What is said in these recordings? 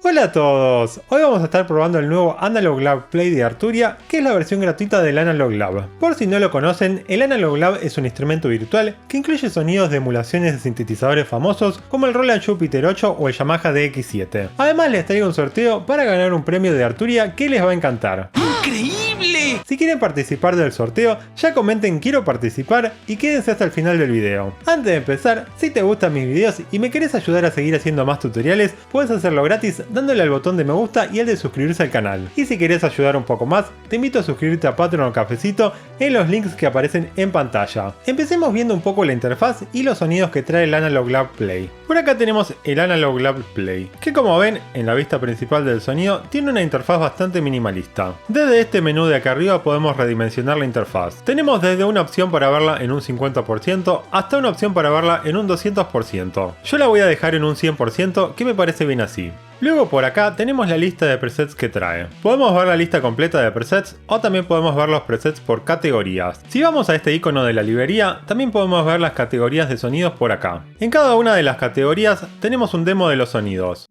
Hola a todos, hoy vamos a estar probando el nuevo Analog Lab Play de Arturia, que es la versión gratuita del Analog Lab. Por si no lo conocen, el Analog Lab es un instrumento virtual que incluye sonidos de emulaciones de sintetizadores famosos como el Roland Jupiter 8 o el Yamaha DX7. Además les traigo un sorteo para ganar un premio de Arturia que les va a encantar. ¡Increíble! Si quieren participar del sorteo, ya comenten quiero participar y quédense hasta el final del video. Antes de empezar, si te gustan mis videos y me querés ayudar a seguir haciendo más tutoriales, puedes hacerlo gratis dándole al botón de me gusta y al de suscribirse al canal. Y si querés ayudar un poco más, te invito a suscribirte a Patreon o Cafecito en los links que aparecen en pantalla. Empecemos viendo un poco la interfaz y los sonidos que trae el Analog Lab Play. Por acá tenemos el Analog Lab Play, que como ven en la vista principal del sonido tiene una interfaz bastante minimalista. Desde este menú de acá arriba podemos redimensionar la interfaz. Tenemos desde una opción para verla en un 50% hasta una opción para verla en un 200%. Yo la voy a dejar en un 100% que me parece bien así. Luego por acá tenemos la lista de presets que trae. Podemos ver la lista completa de presets o también podemos ver los presets por categorías. Si vamos a este icono de la librería, también podemos ver las categorías de sonidos por acá. En cada una de las categorías tenemos un demo de los sonidos.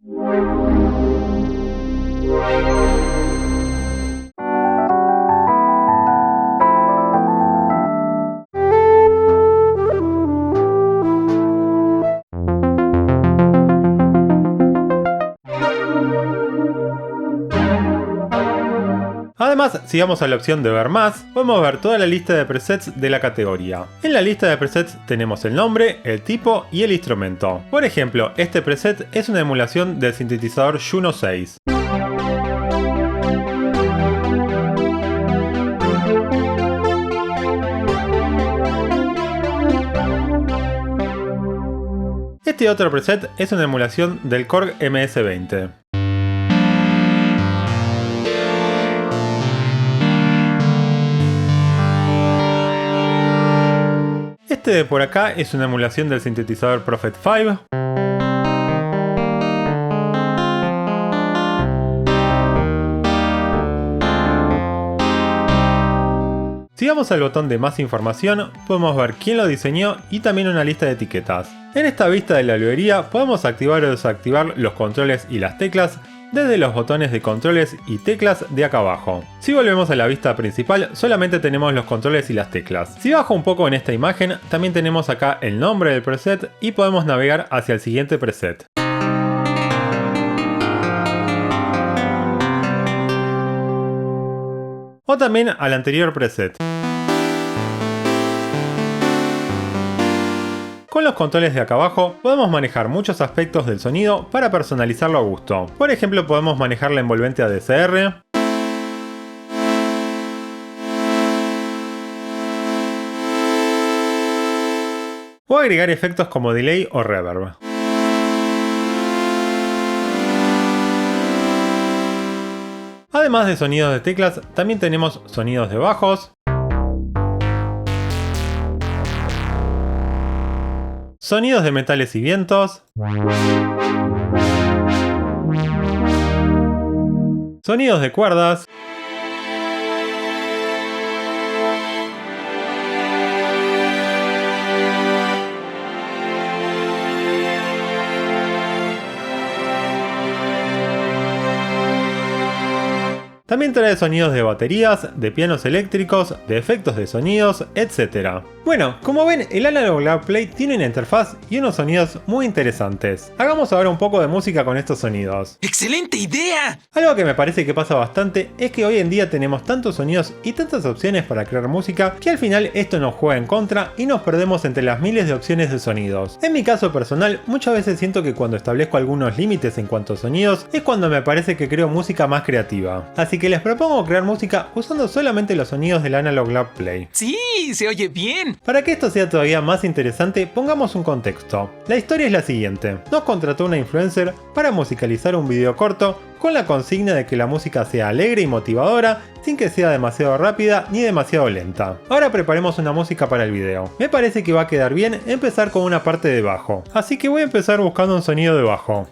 Además, si vamos a la opción de ver más, podemos ver toda la lista de presets de la categoría. En la lista de presets tenemos el nombre, el tipo y el instrumento. Por ejemplo, este preset es una emulación del sintetizador Juno 6. Este otro preset es una emulación del Korg MS-20. Este de por acá es una emulación del sintetizador Prophet 5. Si vamos al botón de más información, podemos ver quién lo diseñó y también una lista de etiquetas. En esta vista de la librería podemos activar o desactivar los controles y las teclas desde los botones de controles y teclas de acá abajo. Si volvemos a la vista principal, solamente tenemos los controles y las teclas. Si bajo un poco en esta imagen, también tenemos acá el nombre del preset y podemos navegar hacia el siguiente preset. O también al anterior preset. Con los controles de acá abajo podemos manejar muchos aspectos del sonido para personalizarlo a gusto. Por ejemplo, podemos manejar la envolvente ADCR, o agregar efectos como delay o reverb. Además de sonidos de teclas, también tenemos sonidos de bajos, sonidos de metales y vientos, sonidos de cuerdas, también trae sonidos de baterías, de pianos eléctricos, de efectos de sonidos, etc. Bueno, como ven, el Analog Lab Play tiene una interfaz y unos sonidos muy interesantes. Hagamos ahora un poco de música con estos sonidos. ¡Excelente idea! Algo que me parece que pasa bastante es que hoy en día tenemos tantos sonidos y tantas opciones para crear música que al final esto nos juega en contra y nos perdemos entre las miles de opciones de sonidos. En mi caso personal, muchas veces siento que cuando establezco algunos límites en cuanto a sonidos es cuando me parece que creo música más creativa. Así que les propongo crear música usando solamente los sonidos del Analog Lab Play. ¡Sí! ¡Se oye bien! Para que esto sea todavía más interesante, pongamos un contexto. La historia es la siguiente. Nos contrató una influencer para musicalizar un video corto con la consigna de que la música sea alegre y motivadora, sin que sea demasiado rápida ni demasiado lenta. Ahora preparemos una música para el video. Me parece que va a quedar bien empezar con una parte de bajo. Así que voy a empezar buscando un sonido de bajo.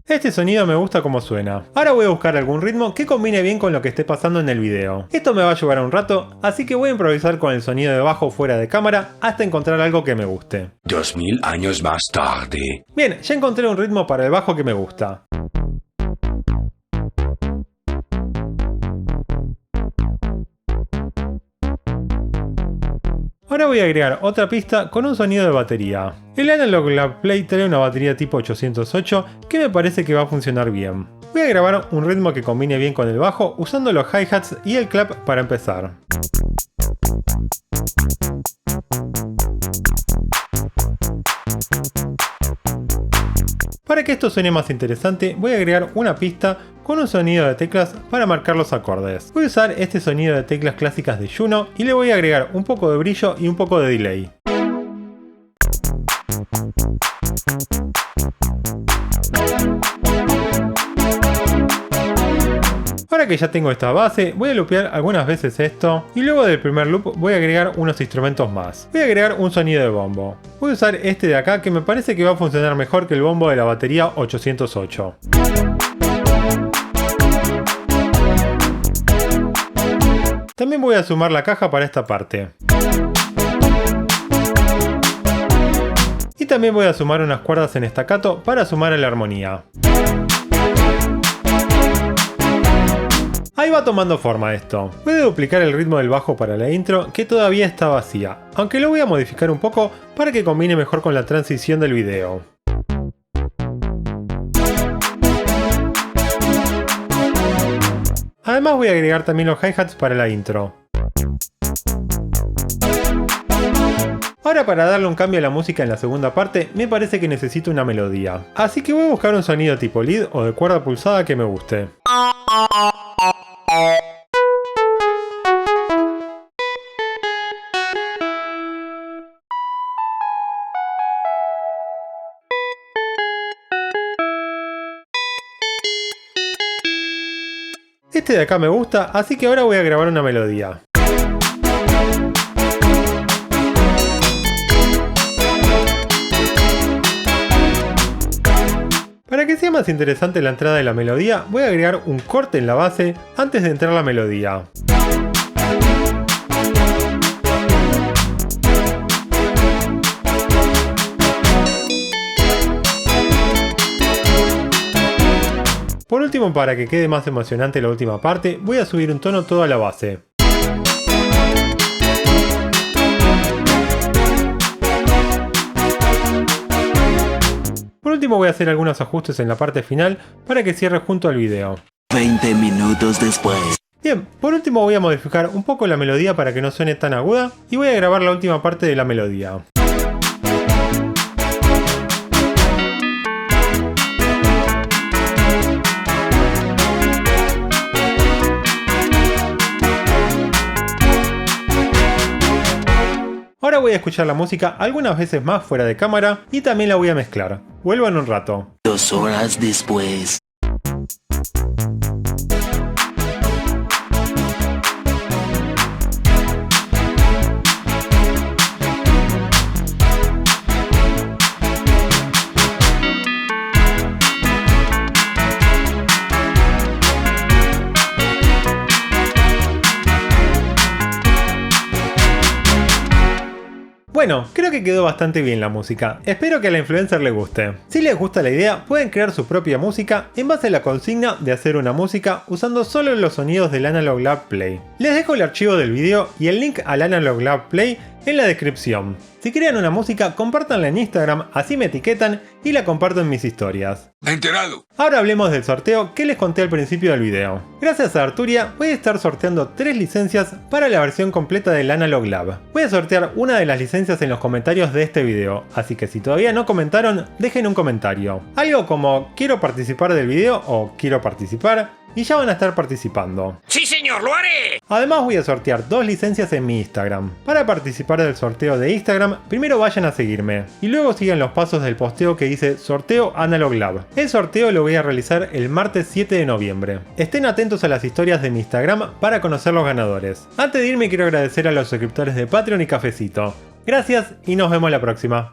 Este sonido me gusta como suena. Ahora voy a buscar algún ritmo que combine bien con lo que esté pasando en el video. Esto me va a llevar un rato, así que voy a improvisar con el sonido de bajo fuera de cámara hasta encontrar algo que me guste. 2000 años más tarde. Bien, ya encontré un ritmo para el bajo que me gusta. Ahora voy a agregar otra pista con un sonido de batería. El Analog Lab Play trae una batería tipo 808 que me parece que va a funcionar bien. Voy a grabar un ritmo que combine bien con el bajo usando los hi-hats y el clap para empezar. Para que esto suene más interesante, voy a agregar una pista con un sonido de teclas para marcar los acordes. Voy a usar este sonido de teclas clásicas de Juno y le voy a agregar un poco de brillo y un poco de delay. Ahora que ya tengo esta base, voy a loopear algunas veces esto y luego del primer loop voy a agregar unos instrumentos más. Voy a agregar un sonido de bombo. Voy a usar este de acá que me parece que va a funcionar mejor que el bombo de la batería 808. También voy a sumar la caja para esta parte. Y también voy a sumar unas cuerdas en staccato para sumar a la armonía. Ahí va tomando forma esto. Voy a duplicar el ritmo del bajo para la intro que todavía está vacía, aunque lo voy a modificar un poco para que combine mejor con la transición del video. Además voy a agregar también los hi-hats para la intro. Ahora para darle un cambio a la música en la segunda parte me parece que necesito una melodía. Así que voy a buscar un sonido tipo lead o de cuerda pulsada que me guste. Este de acá me gusta, así que ahora voy a grabar una melodía. Para que sea más interesante la entrada de la melodía, voy a agregar un corte en la base antes de entrar la melodía. Por último, para que quede más emocionante la última parte, voy a subir un tono toda la base. Por último voy a hacer algunos ajustes en la parte final para que cierre junto al video. 20 minutos después. Bien, por último voy a modificar un poco la melodía para que no suene tan aguda y voy a grabar la última parte de la melodía. Ahora voy a escuchar la música algunas veces más fuera de cámara y también la voy a mezclar. Vuelvo en un rato. 2 horas después. Bueno, creo que quedó bastante bien la música, espero que a la influencer le guste. Si les gusta la idea, pueden crear su propia música en base a la consigna de hacer una música usando solo los sonidos del Analog Lab Play. Les dejo el archivo del video y el link al Analog Lab Play en la descripción. Si crean una música, compártanla en Instagram, así me etiquetan y la comparto en mis historias. Enterado. Ahora hablemos del sorteo que les conté al principio del video. Gracias a Arturia voy a estar sorteando 3 licencias para la versión completa del Analog Lab. Voy a sortear una de las licencias en los comentarios de este video, así que si todavía no comentaron, dejen un comentario. Algo como quiero participar del video o quiero participar y ya van a estar participando. ¡Sí, señor! ¡Lo haré! Además voy a sortear 2 licencias en mi Instagram. Para participar del sorteo de Instagram, primero vayan a seguirme y luego sigan los pasos del posteo que dice sorteo Analog Lab. El sorteo lo voy a realizar el martes 7 de noviembre. Estén atentos a las historias de mi Instagram para conocer los ganadores. Antes de irme quiero agradecer a los suscriptores de Patreon y Cafecito. Gracias y nos vemos la próxima.